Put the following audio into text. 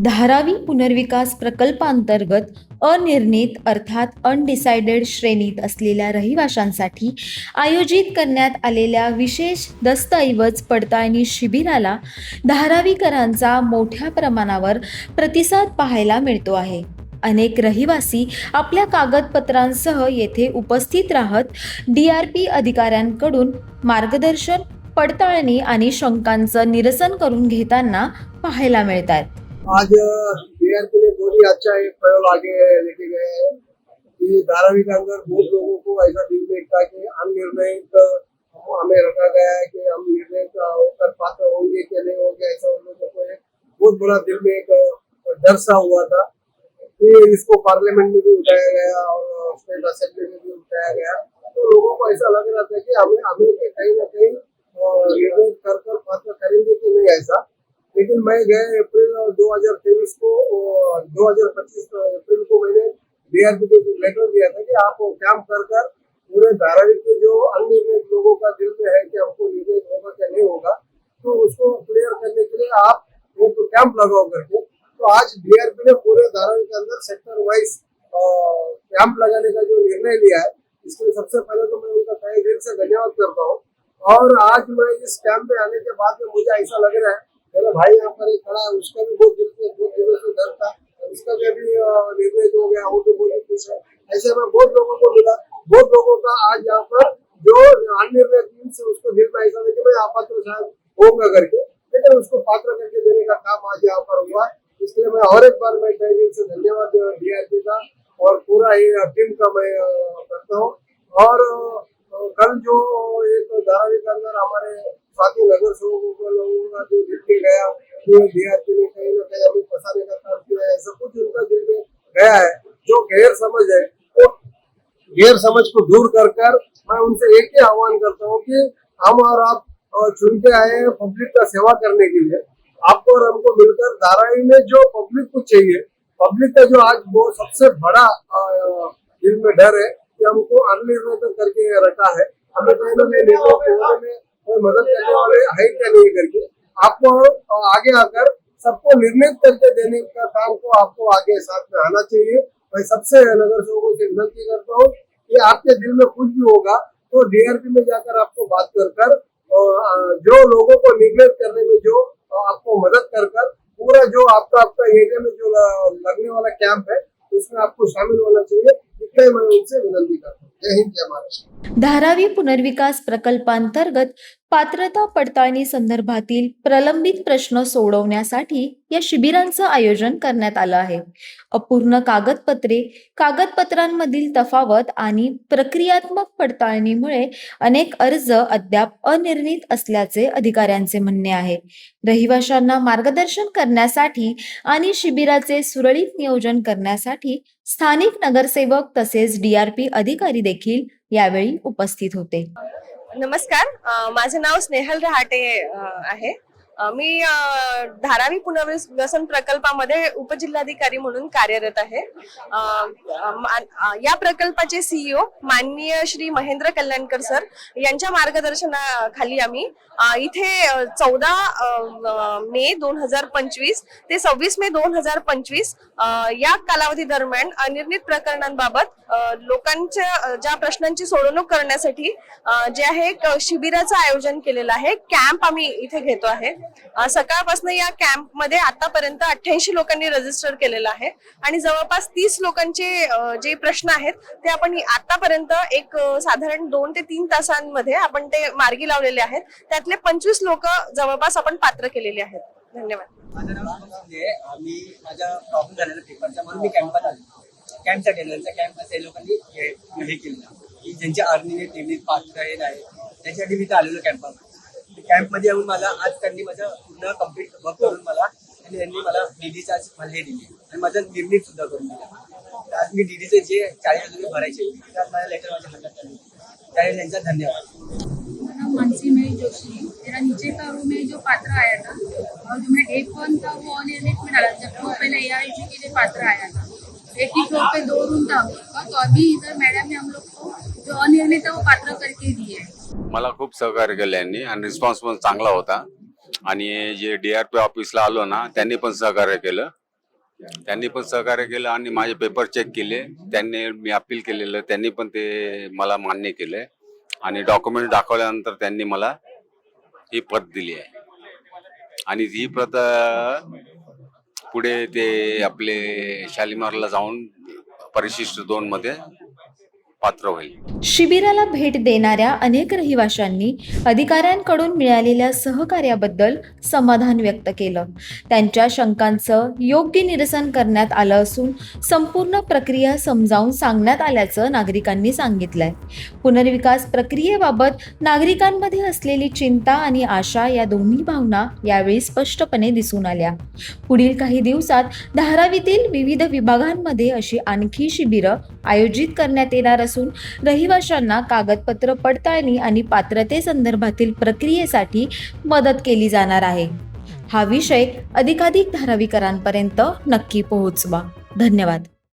धारावी पुनर्विकास प्रकल्पांतर्गत अनिर्णित अर्थात अनडिसाइडेड श्रेणीत असलेल्या रहिवाशांसाठी आयोजित करण्यात आलेल्या विशेष दस्तऐवज पडताळणी शिबिराला धारावीकरांचा मोठ्या प्रमाणावर प्रतिसाद पाहायला मिळतो आहे. अनेक रहिवासी आपल्या कागदपत्रांसह येथे उपस्थित राहत DRP अधिकाऱ्यांकडून मार्गदर्शन, पडताळणी आणि शंकांचं निरसन करून घेताना पाहायला मिळतात. आज DRP ने बहुत ही अच्छा एक प्रयोग आगे लेके गए हैं कि धारावी के अंदर बहुत लोगों को ऐसा दिल में था कि अनिर्णित हमें रखा गया है कि हम निर्णय होकर पात्र होंगे कि नहीं होंगे, ऐसा उन लोगों को एक बहुत बड़ा दिल में एक डर सा हुआ था कि इसको पार्लियामेंट में भी उठाया गया और स्टेट असेंबली में भी उठाया गया। तो लोगों को ऐसा लग रहा था कि हमें हमें कहीं ना कहीं निर्णय कर पात्र करेंगे कि नहीं ऐसा। लेकिन मैं गए अप्रैल 2023 को 2025 अप्रैल को मैंने DRP को लेटर दिया था कि आप कैंप कर पूरे धारावी के जो अनिर्णित लोगों का दिल में है कि हमको निर्णय होगा क्या नहीं होगा, तो उसको क्लियर करने के लिए आप एक कैंप लगाओ करके। तो आज DRP ने पूरे धारावी के अंदर सेक्टर वाइज कैंप लगाने का जो निर्णय लिया है, इसके लिए सबसे पहले तो मैं उनका तहे दिल से धन्यवाद करता हूँ। और आज मैं इस कैंप में आने के बाद में मुझे ऐसा लग रहा है, मेरा भाई यहाँ पर एक खड़ा है, उसका भी बहुत दिनों से डर था, उसका भी अभी निर्णय हो गया, वो तो बहुत ही खुश है। ऐसे में बहुत लोगों को मिला, बहुत लोगों का आज यहाँ पर जो अनिर्णय से उसको दिल में ऐसा था कि मैं अपात्र शायद होऊंगा करके, लेकिन उसको पात्र करके देने का काम आज यहाँ पर हुआ। इसलिए मैं और एक बार मैं तहे दिल से धन्यवाद DRP का और पूरा ही टीम का मैं करता हूँ। और कल जो एक धारावी के अंदर हमारे साथी नगर सेवकों लोगों का जो दिल में गया कि DRP ने कहीं ना कहीं हमें फंसाने का काम किया है, सब कुछ उनका दिल में गया है। जो गैर समझ है वो गैर समझ को दूर कर मैं उनसे एक ही आह्वान करता हूँ कि हम और आप चुन के आए हैं पब्लिक का सेवा करने के लिए। आपको और हमको मिलकर धारावी में जो पब्लिक को चाहिए, पब्लिक का जो आज वो सबसे बड़ा दिल में डर है कि हमको अनिर्णित करके रखा है, हमें कहीं ना कहीं निर्णय में कोई मदद करने वाले है क्या नहीं करके आपको आगे आकर सबको निर्णित करके देने का काम को आपको आगे साथ में आना चाहिए। मैं सबसे नगर सेवकों से विनती करता हूँ कि आपके दिल में कुछ भी होगा तो DRP में जाकर आपको बात कर जो लोगों को निर्णित करने में जो आपको मदद कर पूरा जो आपका एरिया में जो लगने वाला कैंप है उसमें आपको शामिल होना चाहिए। इतना मैं उनसे विनती करता हूँ। जय हिंद, जय महाराष्ट्र। धारावी पुनर्विकास प्रकल्पांतर्गत पात्रता पडताळणी संदर्भातील प्रलंबित प्रश्न सोडवण्यासाठी या शिबिरांचं आयोजन करण्यात आलं आहे. अपूर्ण कागदपत्रे, कागदपत्रांमधील तफावत आणि प्रक्रियात्मक पडताळणीमुळे अनेक अर्ज अद्याप अनिर्णित असल्याचे अधिकाऱ्यांचे म्हणणे आहे. रहिवाशांना मार्गदर्शन करण्यासाठी आणि शिबिराचे सुरळीत नियोजन करण्यासाठी स्थानिक नगरसेवक तसेच DRP अधिकारी देखील यावेळी उपस्थित होते. नमस्कार, माझे नाव स्नेहल रहाटे आहे. मी धारावी पुनर्वसन प्रकल्पामध्ये उपजिल्हाधिकारी म्हणून कार्यरत आहे. या प्रकल्पाचे CEO माननीय श्री महेंद्र कल्याणकर सर यांच्या मार्गदर्शनाखाली आम्ही इथे 14 मे 2025 ते 26 मे 2025 या कालावधी दरम्यान अनिर्णित प्रकरणांबाबत लोकांच्या ज्या प्रश्नांची सोडवणूक करण्यासाठी जे आहे एक शिबिराचं आयोजन केलेलं आहे. कॅम्प आम्ही इथे घेतो आहे. सकाळपासून या कॅम्प मध्ये आतापर्यंत 88 लोकांनी रजिस्टर केलेलं आहे आणि जवळपास 30 लोकांचे जे प्रश्न आहेत ते आपण आतापर्यंत एक साधारण 2 ते 3 तासांमध्ये आपण ते मार्गी लावलेले आहेत. त्यातले 25 लोक जवळपास आपण पात्र केलेले आहेत. धन्यवाद. माझं नाव आम्ही माझ्या प्रॉब्लेम झालेला पेपरचा म्हणून मी कॅम्पात आलो. कॅम्पसाठी कॅम्प असे लोकांनी हे केलं की ज्यांच्या अर्निंग पात्र हे नाही त्याच्यासाठी मी तर आलेलो कॅम्पामध्ये. कॅम्पमध्ये येऊन मला आज त्यांनी माझं पूर्ण कम्प्लीट वर्क करून मला आणि त्यांनी मला DDचा मला हे दिली आणि माझा निर्णय सुद्धा करून दिला. आज मी DDचे जे 40,000 भरायचे त्यात माझ्या लेटर माझ्या हातात आले, त्यावेळी त्यांचा धन्यवाद. मानसी मई जोशी, मेरा नीचे का रूम में जो पात्र आया था और जो मैं डे 1 था वो अनिर्णित में डाला, जबकि वो पहले ARG के लिए पात्र आया था। एक ही फ्लोर पे 2 रूम था हम लोग का, तो अभी इधर मैडम ने हम लोग को जो अनिर्णित है वो पात्र करके दिए. मला खूप सहकार्य केलं यांनी आणि रिस्पॉन्स पण चांगला होता आणि जे DRP ऑफिसला आलो ना त्यांनी पण सहकार्य केलं त्यांनी पण सहकार्य केलं आणि माझे पेपर चेक केले. त्यांनी मी अपील केलेलं, त्यांनी पण ते मला मान्य केलंय आणि डॉक्युमेंट दाखवल्यानंतर त्यांनी मला ही प्रत दिली आहे आणि ही प्रत पुढे ते आपले शालिमारला जाऊन परिशिष्ट 2 मध्ये पात्र होईल. शिबिराला भेट देणाऱ्या अनेक रहिवाशांनी अधिकाऱ्यांकडून मिळालेल्या सहकार्याबद्दल समाधान व्यक्त केलं. त्यांच्या शंकांचं योग्य निरसन करण्यात आलं असून संपूर्ण प्रक्रिया समजावून सांगण्यात आल्याचं नागरिकांनी सांगितलंय. पुनर्विकास प्रक्रियेबाबत नागरिकांमध्ये असलेली चिंता आणि आशा या दोन्ही भावना यावेळी स्पष्टपणे दिसून आल्या. पुढील काही दिवसात धारावीतील विविध विभागांमध्ये अशी आणखी शिबिरं आयोजित करण्यात येणार असून रहिवाशांना कागदपत्र पडताळणी आणि पात्रतेसंदर्भातील प्रक्रियेसाठी मदत केली जाणार आहे. हा विषय अधिकाधिक धारावीकरांपर्यंत नक्की पोहोचवा. धन्यवाद.